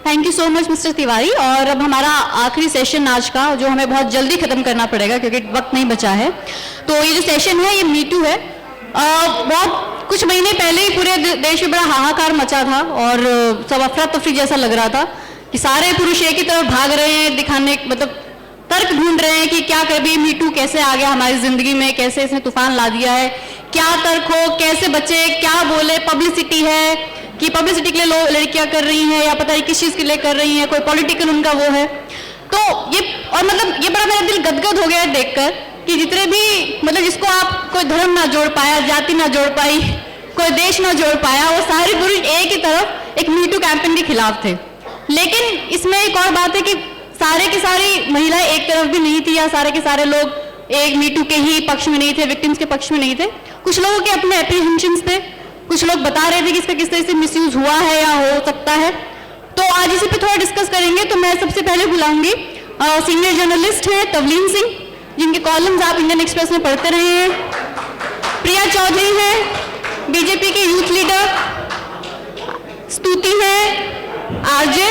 Thank you so much mister Tiwari. और अब हमारा आखिरी सेशन आज का, जो हमें बहुत जल्दी खत्म करना पड़ेगा क्योंकि वक्त नहीं बचा है। तो ये जो सेशन है ये मीटू है। बहुत कुछ महीने पहले ही पूरे देश में बड़ा हाहाकार मचा था और सब अफरा तफरी जैसा लग रहा था कि सारे पुरुष एक ही तरफ भाग रहे हैं, दिखाने मतलब तर्क ढूंढ रहे हैं कि क्या कभी मीटू कैसे आ गया हमारी जिंदगी में, कैसे इसने तूफान ला दिया है, क्या तर्क हो, कैसे बचे, क्या बोले, पब्लिसिटी है कि पब्लिसिटी के लिए लड़कियां कर रही हैं या पता नहीं किस चीज के लिए कर रही हैं, कोई पॉलिटिकल उनका वो है। तो ये और मतलब ये बड़ा मेरा दिल गदगद हो गया है देखकर कि जितने भी मतलब जिसको आप कोई धर्म ना जोड़ पाया, जाति ना जोड़ पाई, कोई देश ना जोड़ पाया, वो सारे पुरुष एक ही तरफ एक मीटू कैंपेन के खिलाफ थे। लेकिन इसमें एक और बात है कि सारे की सारी महिलाएं एक तरफ भी नहीं थी या सारे के सारे लोग एक मीटू के ही पक्ष में नहीं थे, विक्टिम्स के पक्ष में नहीं थे। कुछ लोगों के अपने एप्रीहेंशंस थे, कुछ लोग बता रहे थे कि इसका किस तरह से मिसयूज हुआ है या हो सकता है। तो आज इसी पे थोड़ा डिस्कस करेंगे। तो मैं सबसे पहले बुलाऊंगी सीनियर जर्नलिस्ट है तवलीन सिंह, जिनके कॉलम्स आप इंडियन एक्सप्रेस में पढ़ते रहे हैं। प्रिया चौधरी है, बीजेपी के यूथ लीडर। स्तुति है आरजे,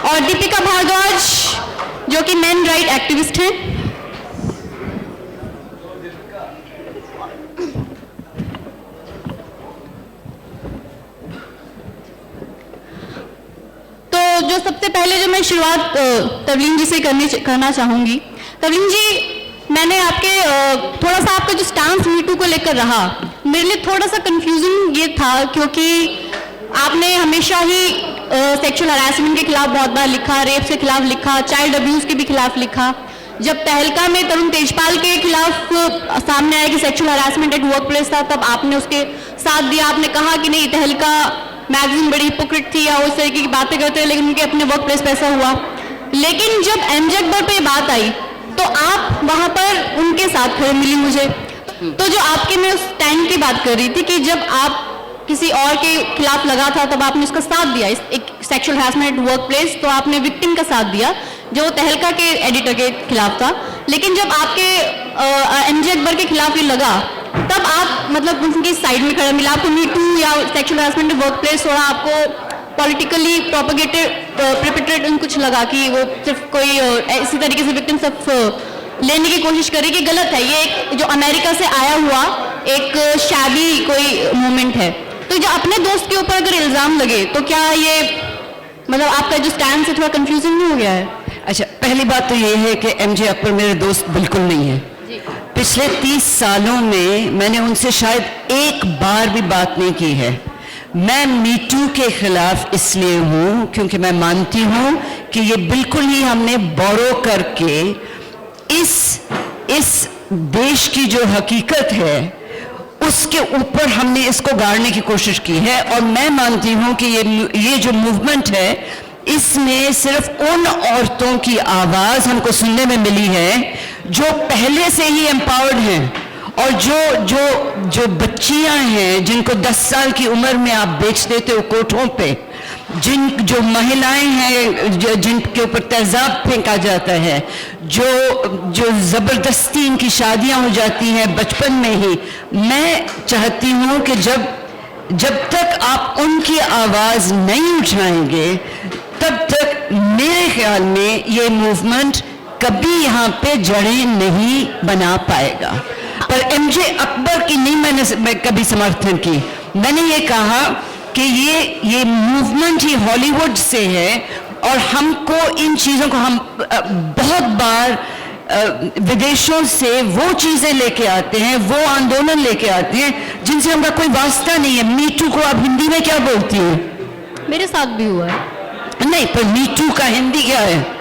और दीपिका भारद्वाज जो कि मेन राइट एक्टिविस्ट हैं। तो जो सबसे पहले जो मैं शुरुआत तवलीन जी से करना चाहूंगी। तवलीन जी, मैंने आपके थोड़ा सा आपका जो स्टांस मीटू को लेकर रहा, मेरे लिए थोड़ा सा कंफ्यूजन ये था क्योंकि आपने हमेशा ही सेक्सुअल हरासमेंट के खिलाफ बहुत बार लिखा, रेप के खिलाफ लिखा, चाइल्ड अब्यूज के भी खिलाफ लिखा। जब तहलका में तरुण तेजपाल के खिलाफ सामने आया कि sexual harassment at work place था, तब आपने उसके साथ दिया। आपने कहा कि नहीं, तहलका मैगजीन बड़ी हिपोक्रेट थी या उस तरीके की बातें करते हैं, लेकिन उनके अपने वर्क प्लेस पे ऐसा हुआ। लेकिन जब एमजे अकबर पे बात आई तो आप वहां पर उनके साथ खड़े मिली मुझे। तो जो आपके मैं उस टाइम की बात कर रही थी कि जब आप किसी और के खिलाफ लगा था तब आपने उसका साथ दिया, इस एक सेक्सुअल हरासमेंट वर्क प्लेस, तो आपने विक्टिम का साथ दिया जो तहलका के एडिटर के खिलाफ था। लेकिन जब आपके एमजे अकबर के खिलाफ ये लगा तब आप मतलब उनकी साइड में खड़े मिला। आपको मीटू या सेक्सुअल हरासमेंट वर्क प्लेस थोड़ा आपको पॉलिटिकली प्रोपेगेटेड प्रिपिटेड कुछ लगा कि वो सिर्फ कोई इसी तरीके से विक्टिम सिर्फ लेने की कोशिश करी कि गलत है, ये एक जो अमेरिका से आया हुआ एक शादी कोई मोमेंट है। तो जो अपने दोस्त के ऊपर अगर इल्जाम लगे तो क्या ये मतलब आपका जो स्टैंड से थोड़ा कंफ्यूजन नहीं हो गया है? अच्छा, पहली बात तो ये है कि एमजे अकबर मेरे दोस्त बिल्कुल नहीं है। पिछले 30 सालों में मैंने उनसे शायद एक बार भी बात नहीं की है। मैं मीटू के खिलाफ इसलिए हूँ क्योंकि मैं मानती हूँ कि ये बिल्कुल ही हमने बोरो करके इस देश की जो हकीकत है उसके ऊपर हमने इसको गाड़ने की कोशिश की है। और मैं मानती हूँ कि ये जो मूवमेंट है इसमें सिर्फ उन औरतों की आवाज़ हमको सुनने में मिली है जो पहले से ही एम्पावर्ड हैं, और जो बच्चियां हैं जिनको 10 साल की उम्र में आप बेच देते हो कोठों पे, जो महिलाएं हैं जिनके ऊपर तेजाब फेंका जाता है, जो ज़बरदस्ती इनकी शादियां हो जाती हैं बचपन में ही। मैं चाहती हूँ कि जब तक आप उनकी आवाज़ नहीं उठाएंगे तब तक मेरे ख्याल में ये मूवमेंट कभी यहाँ पे जड़ें नहीं बना पाएगा। पर एमजे अकबर की नहीं मैं कभी समर्थन की। मैंने ये कहा कि ये मूवमेंट ही हॉलीवुड से है और हमको इन चीज़ों को हम बहुत बार विदेशों से वो चीज़ें लेके आते हैं, वो आंदोलन लेके आते हैं जिनसे हमारा कोई वास्ता नहीं है। मीटू को आप हिंदी में क्या बोलती हैं? मेरे साथ भी हुआ है। नहीं, पर मीटू का हिंदी क्या है?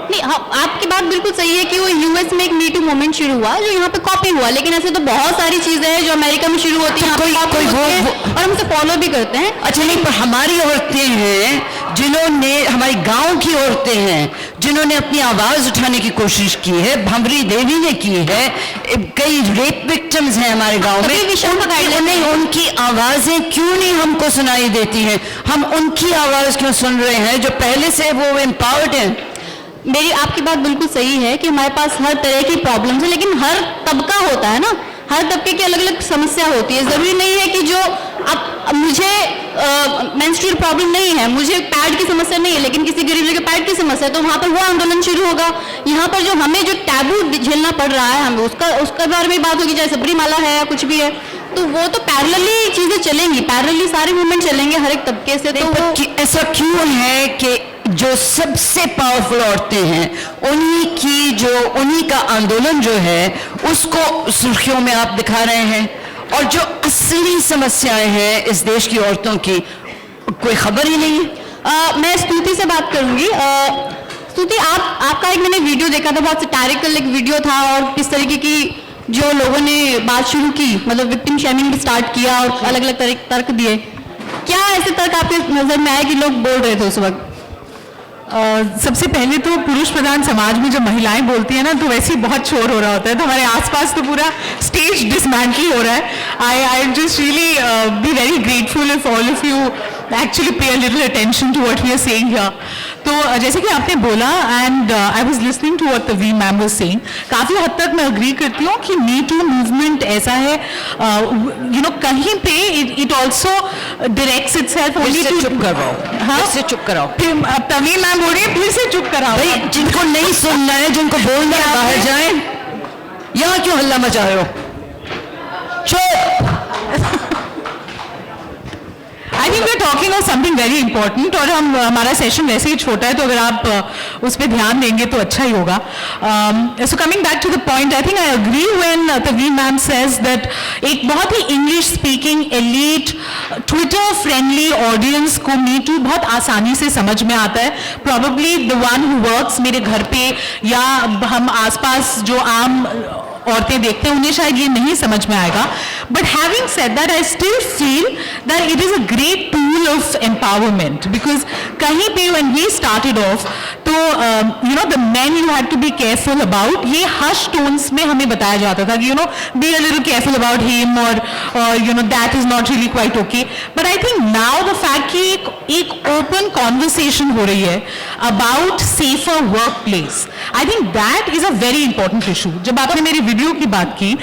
नहीं, हाँ, आपकी बात बिल्कुल सही है कि वो यूएस में एक मीटू मूवमेंट शुरू हुआ जो यहाँ पे कॉपी हुआ, लेकिन ऐसे तो बहुत सारी चीजें हैं जो अमेरिका में शुरू होती हैं, कोई और हम उसे फॉलो भी करते हैं। अच्छा, नहीं, पर हमारी औरतें हैं जिन्होंने, हमारी गांव की औरतें हैं जिन्होंने अपनी आवाज उठाने की कोशिश की है। भंवरी देवी ने की है, कई रेप विक्टिम्स हैं हमारे गांव में। नहीं, उनकी आवाजें क्यों नहीं हमको सुनाई देती हैं? हम उनकी आवाज क्यों सुन रहे हैं जो पहले से वो एम्पावर्ड हैं? मेरी आपकी बात बिल्कुल सही है कि हमारे पास हर तरह की प्रॉब्लम्स है, लेकिन हर तबका होता है ना, हर तबके की अलग अलग समस्या होती है। जरूरी नहीं है कि जो अब मुझे मेंस्ट्रुअल प्रॉब्लम नहीं है, मुझे पैड की समस्या नहीं है, लेकिन किसी गरीब के पैड की समस्या है, तो वहाँ पर वो आंदोलन शुरू होगा। यहाँ पर जो हमें जो टैबू झेलना पड़ रहा है, हमें उसका बारे में बात होगी, चाहे सबरीमाला है या कुछ भी है, तो वो तो पैरेलली चीजें चलेंगी, पैरेलली सारे मूवमेंट चलेंगे हर एक तबके से। तो वो ऐसा क्यों है कि जो सबसे पावरफुल औरतें हैं उन्हीं का आंदोलन जो है उसको सुर्खियों में आप दिखा रहे हैं, और जो असली समस्याएं हैं इस देश की औरतों की कोई खबर ही नहीं है। मैं स्तुति से बात करूंगी। स्तुति, आपका एक मैंने वीडियो देखा था, बहुत सैटारिकल एक वीडियो था, और किस तरीके की जो लोगों ने बात शुरू की, मतलब विक्टिम शेमिंग स्टार्ट किया और अलग अलग तर्क दिए। क्या ऐसे तर्क आपके नजर में आए कि लोग बोल रहे थे उस वक्त? सबसे पहले तो पुरुष प्रधान समाज में जब महिलाएं बोलती हैं ना, तो वैसे ही बहुत शोर हो रहा होता है, तो हमारे आसपास तो पूरा स्टेज डिसमेंटल हो रहा है। I just really be very grateful if all of you actually pay a little attention to what we are saying here. तो जैसे कि आपने बोला, and I was listening to what Tavleen ma'am was saying, काफी हद तक मैं अग्री करती हूँ कि मी टू मूवमेंट ऐसा है, यू नो, कहीं पे it also directs itself only to. चुप कराओ, हाँ से चुप कराओ। तवीम मैम बोल रही है फिर से चुप कराओ। भाई, जिनको नहीं सुनना है, जिनको बोलना है, बाहर जाएं। यहाँ क्यों हल्ला मचा रहे हो? चुप। I think we are talking of something very important, और हमारा सेशन वैसे ही छोटा है, तो अगर आप उस पर ध्यान देंगे तो अच्छा ही होगा। So coming back to the point, I think I agree when Tavleen ma'am says that एक बहुत ही English speaking elite Twitter friendly audience को मी टू बहुत आसानी से समझ में आता है। Probably the one who works मेरे घर पे या हम आसपास जो आम औरतें देखते हैं उन्हें शायद ये नहीं समझ में आएगा, but having said that I still feel that it is a great tool of empowerment, because कहीं पे व्हेन वी स्टार्टेड ऑफ, तो you know the men you had to be careful about, ये हश टोन्स में हमें बताया जाता था कि you know be a little careful about him, और you know that is not really quite okay. But I think now the fact कि एक ओपन कॉन्वर्सेशन हो रही है about safer work place, I think that is a very important issue. जब आपने मेरी video की बात की,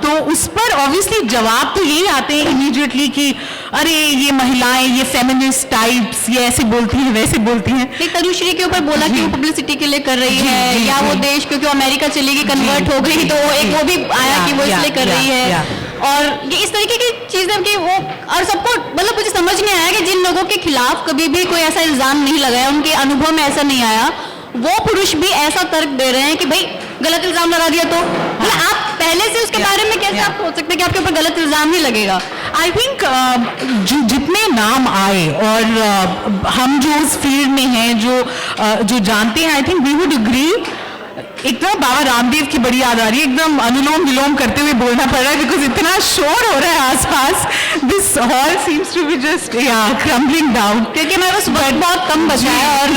तो उस पर ऑब्वियसली जवाब तो यही आते हैं इमीडिएटली कि अरे ये महिलाएं, ये फेमिनिस्ट टाइप्स, ये ऐसे बोलती हैं, वैसे बोलती हैं। तनुश्री के ऊपर बोला कि वो पब्लिसिटी के लिए कर रही है, या वो देश क्योंकि अमेरिका चली गई, कन्वर्ट हो गई, तो एक वो भी आया कि वो इसलिए कर रही है, और ये इस तरीके की चीजें कि वो, और सबको मतलब मुझे समझ नहीं आया कि जिन लोगों के खिलाफ कभी भी कोई ऐसा इल्जाम नहीं लगाया, उनके अनुभव में ऐसा नहीं आया, वो पुरुष भी ऐसा तर्क दे रहे हैं कि भाई गलत इल्जाम लगा दिया, तो मतलब आप पहले से उसके बारे में कैसे आप सोच सकते हैं कि आपके ऊपर गलत इल्जाम ही लगेगा? आई थिंक जितने नाम आए और हम जो उस फील्ड में हैं, जो जानते हैं, I think we would agree. एकदम बाबा रामदेव की बड़ी याद आ रही है, एकदम अनुलोम विलोम करते हुए बोलना पड़ रहा है, बिकॉज इतना शोर हो रहा है आसपास। This hall seems to be just crumbling down, क्योंकि हमारे पास वक्त बहुत कम बचा है और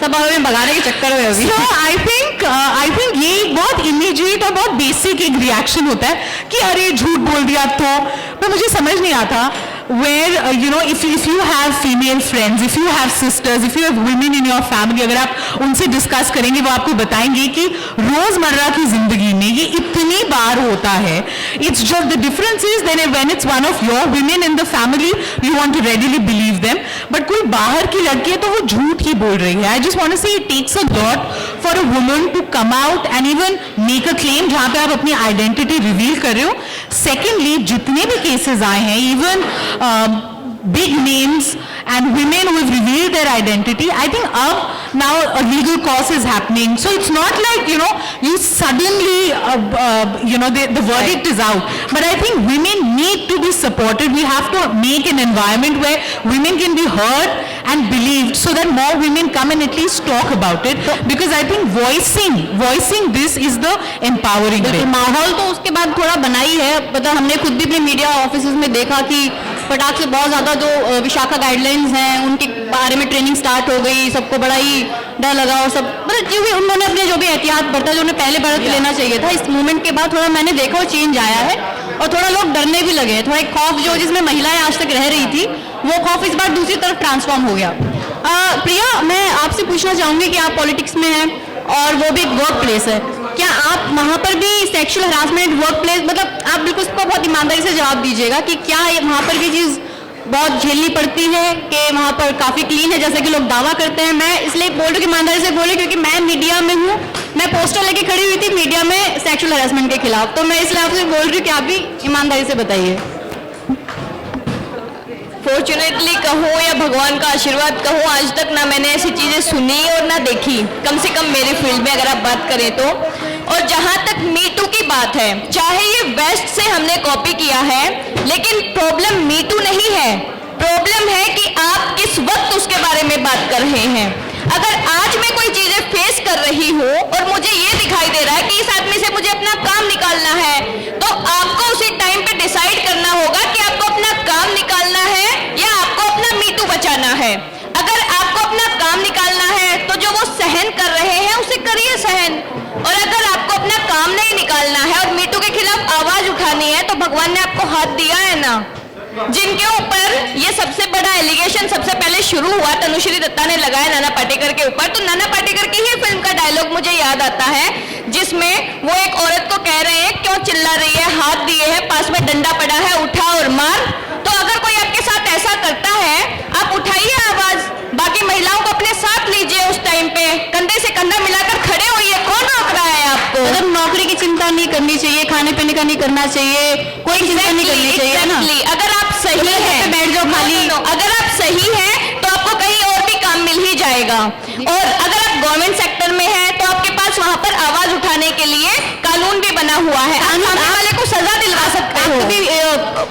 सब में भगाने के चक्कर में अभी। So I think ये बहुत इमीडिएट और बहुत बेसिक एक रिएक्शन होता है कि अरे झूठ बोल दिया, तो पर मुझे समझ नहीं आता where you know if you have female friends, if you have sisters, if you have women in your family, अगर आप उनसे डिस्कस करेंगे वो आपको बताएंगे कि रोजमर्रा की जिंदगी में ये इतनी बार होता है। It's just the difference is then when it's one of your women in the family, you want to readily believe them, but कोई बाहर की लड़की है तो वो झूठ ही बोल रही है। I just want to say it takes a lot for a woman to come out and even make a claim जहाँ पे आप अपनी आइडेंटिटी रिवील कर रहे हो। Secondly, जितने भी केसेस आए हैं, even big names and women who have revealed their identity, I think now a legal cause is happening, so it's not like you suddenly the verdict is out, but I think women need to be supported. We have to make an environment where women can be heard and believed, so that more women come and at least talk about it, because I think voicing this is the empowering bit. माहौल तो उसके बाद थोड़ा बना ही है, मतलब हमने खुद भी अपने मीडिया ऑफिसेज में देखा कि फटाक से बहुत ज़्यादा जो विशाखा गाइडलाइंस हैं उनके बारे में ट्रेनिंग स्टार्ट हो गई, सबको बड़ा ही डर लगा, और सब मतलब जो भी उन्होंने अपने जो भी एहतियात बरता जो उन्हें पहले बरत लेना चाहिए था, इस मूवमेंट के बाद थोड़ा मैंने देखा और चेंज आया है, और थोड़ा लोग डरने भी लगे हैं। थोड़ा एक खौफ जो जिसमें महिलाएं आज तक रह रही थी, वो खौफ इस बार दूसरी तरफ ट्रांसफॉर्म हो गया। प्रिया, मैं आपसे पूछना चाहूँगी कि आप पॉलिटिक्स में हैं और वो भी एक वर्क प्लेस है, क्या आप वहाँ पर भी सेक्सुअल हरासमेंट वर्क प्लेस, मतलब आप बिल्कुल उसको बहुत ईमानदारी से जवाब दीजिएगा कि क्या वहाँ पर भी चीज़ बहुत झेलनी पड़ती है कि वहाँ पर काफ़ी क्लीन है जैसे कि लोग दावा करते हैं? मैं इसलिए बोल रही हूँ कि ईमानदारी से बोले क्योंकि मैं मीडिया में हूँ, मैं पोस्टर लेके खड़ी हुई थी मीडिया में सेक्सुअल हरासमेंट के खिलाफ, तो मैं इसलिए आपसे बोल रही हूँ कि आप भी ईमानदारी से बताइए। फॉर्चुनेटली कहूँ या भगवान का आशीर्वाद कहूँ, आज तक ना मैंने ऐसी चीज़ें सुनी और ना देखी, कम से कम मेरे फील्ड में अगर आप बात करें तो। और जहाँ तक मी टू की बात है, चाहे ये वेस्ट से हमने कॉपी किया है, लेकिन प्रॉब्लम मी टू नहीं है, प्रॉब्लम है कि आप किस वक्त उसके बारे में बात कर रहे हैं। अगर आज मैं कोई चीज़ें फेस कर रही हूँ और मुझे ये दिखाई दे रहा है कि इस आदमी से मुझे अपना काम निकालना है, तो आपको उसी टाइम पे डिसाइड करना होगा कि आपको अपना काम निकालना है या आपको अपना मीटू बचाना है। अगर आपको अपना काम निकालना है तो जो वो सहन कर रहे हैं उसे करिए सहन, और अगर आपको अपना काम नहीं निकालना है और मीटू के खिलाफ आवाज उठानी है तो भगवान ने आपको हाथ दिया है ना। जिनके ऊपर ये सबसे बड़ा एलिगेशन सबसे पहले शुरू हुआ, तनुश्री दत्ता ने लगाया नाना पाटेकर के ऊपर, तो नाना पाटेकर की ही फिल्म का डायलॉग मुझे याद आता है जिसमें वो एक औरत को कह रहे हैं क्यों चिल्ला रही है, हाथ दिए हैं, पास में डंडा पड़ा है, उठा और मार। तो अगर कोई आपके साथ ऐसा करता है, आप उठाइए आवाज, बाकी महिलाओं को अपने साथ लीजिए, उस टाइम पे कंधे से कंधा मिलाकर खड़े होइए, कौन रोक रहा है आपको? मतलब नौकरी की चिंता नहीं करनी चाहिए, खाने पीने का नहीं करना चाहिए, कोई चिंता नहीं करनी चाहिए ना। अगर आप सही हैं, बैठ जाओ खाली, अगर आप सही हैं तो आपको कहीं और भी काम मिल ही जाएगा। और अगर आप गवर्नमेंट सेक्टर में हैं तो आपके पास वहां पर आवाज उठाने के लिए कानून भी बना हुआ है, आप सामने वाले को सजा दिलवा सकते हो।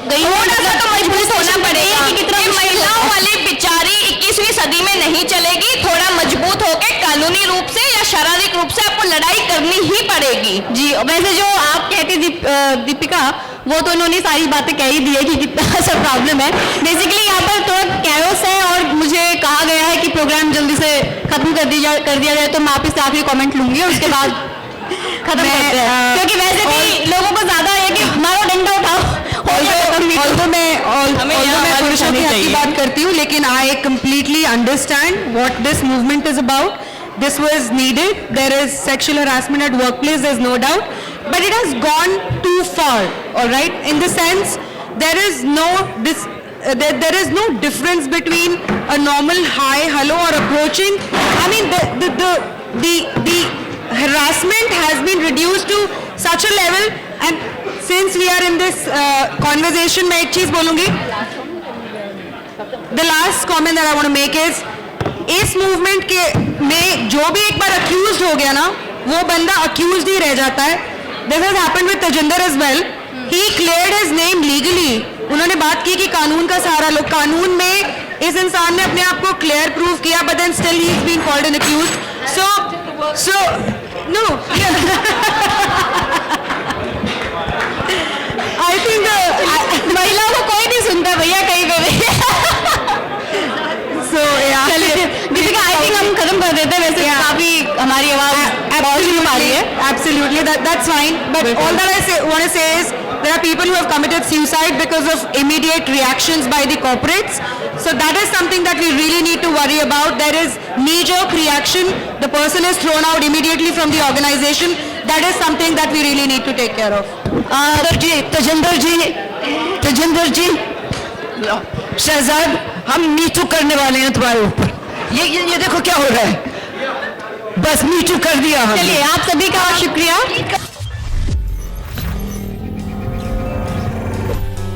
थोड़ा सा तो मजबूत होना पड़ेगा कि कितना महिलाओं वाली बिचारी 21वीं सदी में नहीं चलेगी, थोड़ा मजबूत होकर कानूनी रूप से या शारीरिक रूप से आपको लड़ाई करनी ही पड़ेगी। जी, वैसे जो आप कहती दीपिका, वो तो उन्होंने सारी बातें कह ही दी है कि कितना सा प्रॉब्लम है। बेसिकली यहाँ पर थोड़ा कैओस है और मुझे कहा गया है कि प्रोग्राम जल्दी से खत्म कर दिया जाए, तो मैं आप इससे आखिरी कमेंट लूंगी और उसके बाद खत्म करते हैं, क्योंकि वैसे भी लोगों को ज्यादा है कि मारो डंडा उठाओ। मैं पुरुषों की हक की बात करती हूँ, लेकिन I completely understand what this movement is about. This was needed. There is sexual harassment at workplace, there's no doubt, but it has gone too far, all right? In the sense, there is no difference between a normal hi, hello or approaching. I mean, the harassment has been reduced to such a level, and since we are in this conversation, मैं एक चीज बोलूँगी. The last comment that I want to make is, इस movement के में जो भी एक बार अक्यूज हो गया ना, वो बंदा अक्यूज ही रह जाता है. This has happened with Tajinder as well. He cleared his name legally. उन्होंने बात की कि कानून का सहारा लो. कानून में इस इंसान ने अपने आप को क्लियर प्रूव किया, but then still he is being called an accused. So no, I think महिलाओं को कोई नहीं सुनता भैया कहीं पे भी। चलिए दीपिका, आई थिंक हम खत्म कर देते हैं. वैसे काफी हमारी आवाज आ रही है. Absolutely, that's fine. But all that I want to say is, there are people who have committed suicide because of immediate reactions by the corporates. So that is something that we really need to worry about. There is knee-jerk reaction. The person is thrown out immediately from the organization. That is something that we really need to take care of. Tajinder जी, शहजाद, हम me too करने वाले हैं तुम्हारे ऊपर. ये देखो क्या हो रहा है. बस मीटू कर दिया हमने. चलिए, आप सभी का शुक्रिया.